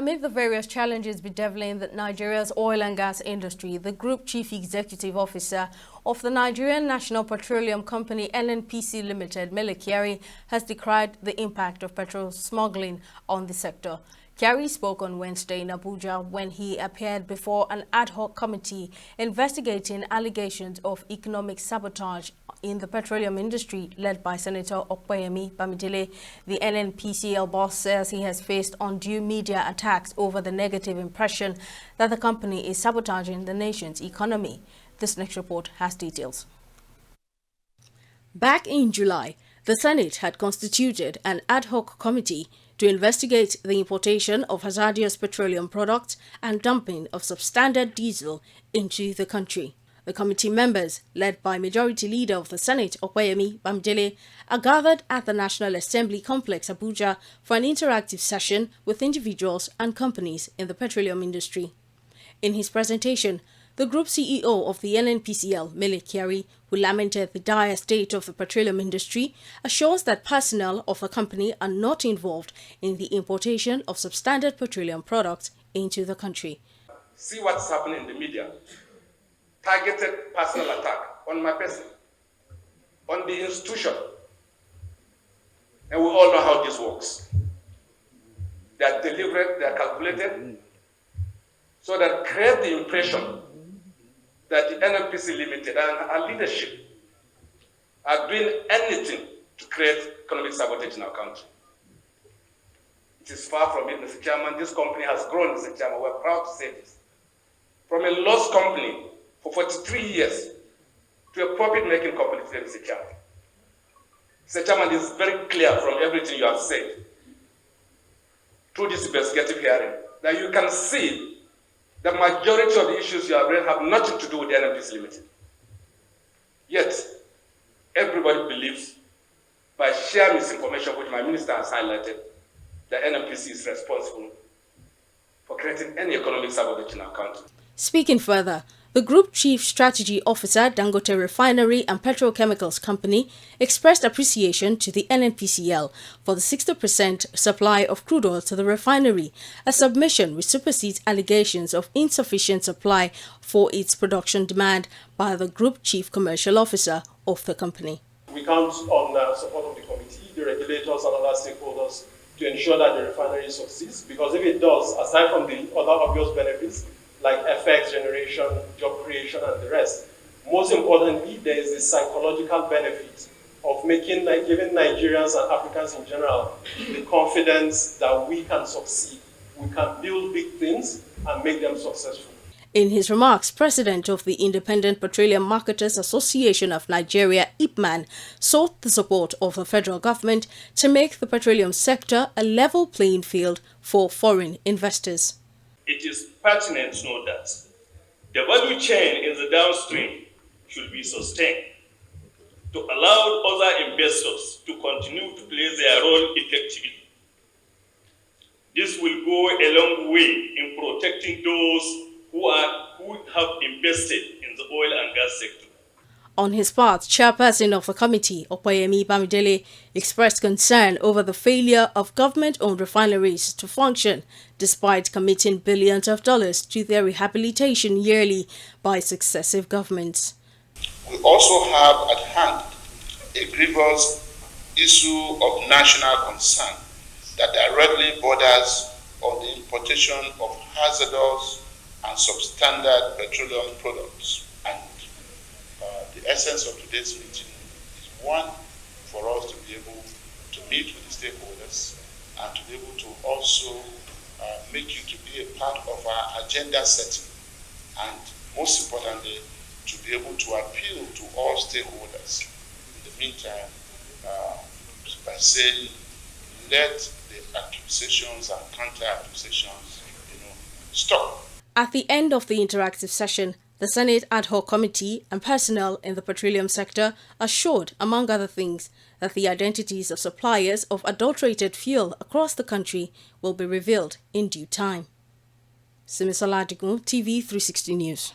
Amid the various challenges bedeviling Nigeria's oil and gas industry, the Group Chief Executive Officer of the Nigerian National Petroleum Company NNPC Limited, Mele Kyari, has decried the impact of petrol smuggling on the sector. Kyari spoke on Wednesday in Abuja when he appeared before an ad hoc committee investigating allegations of economic sabotage in the petroleum industry led by Senator Opeyemi Bamidele. The NNPCL boss says he has faced undue media attacks over the negative impression that the company is sabotaging the nation's economy. This next report has details. Back in July, the Senate had constituted an ad hoc committee to investigate the importation of hazardous petroleum products and dumping of substandard diesel into the country. The committee members, led by Majority Leader of the Senate, Opeyemi Bamidele, are gathered at the National Assembly Complex, Abuja, for an interactive session with individuals and companies in the petroleum industry. In his presentation, the Group CEO of the NNPCL, Mele Kyari, who lamented the dire state of the petroleum industry, assures that personnel of the company are not involved in the importation of substandard petroleum products into the country. See what's happening in the media. Targeted personal attack on my person, on the institution. And we all know how this works. They are deliberate, they are calculated, so that create the impression that the NNPC Limited and our leadership are doing anything to create economic sabotage in our country. It is far from it, Mr. Chairman. This company has grown, Mr. Chairman. We're proud to say this. From a loss company for 43 years to a profit-making company today, Mr. Chairman. Mr. Chairman, this is very clear from everything you have said through this investigative hearing that you can see the majority of the issues you have raised have nothing to do with the NNPC Limited. Yet, everybody believes, by sheer misinformation, which my minister has highlighted, that NNPC is responsible for creating any economic sabotage in our country. Speaking further, the Group Chief Strategy Officer, Dangote Refinery and Petrochemicals Company, expressed appreciation to the NNPCL for the 60% supply of crude oil to the refinery, a submission which supersedes allegations of insufficient supply for its production demand by the Group Chief Commercial Officer of the company. We count on the support of the committee, the regulators and other stakeholders to ensure that the refinery succeeds, because if it does, aside from the other obvious benefits, like FX generation, job creation, and the rest. Most importantly, there is the psychological benefit of giving Nigerians and Africans in general the confidence that we can succeed. We can build big things and make them successful. In his remarks, President of the Independent Petroleum Marketers Association of Nigeria, IPMAN, sought the support of the federal government to make the petroleum sector a level playing field for foreign investors. It is pertinent to note that the value chain in the downstream should be sustained to allow other investors to continue to play their role effectively. This will go a long way in protecting those who have invested in the oil and gas sector. On his part, Chairperson of the committee, Opeyemi Bamidele, expressed concern over the failure of government-owned refineries to function despite committing billions of dollars to their rehabilitation yearly by successive governments. We also have at hand a grievous issue of national concern that directly borders on the importation of hazardous and substandard petroleum products. And the essence of today's meeting is one, for us to be able to meet with the stakeholders and to be able to also make you to be a part of our agenda setting, and most importantly, to be able to appeal to all stakeholders in the meantime by saying, let the accusations and counter-accusations stop. At the end of the interactive session, the Senate Ad Hoc Committee and personnel in the petroleum sector assured, among other things, that the identities of suppliers of adulterated fuel across the country will be revealed in due time. Simisola Adigun, TV 360 News.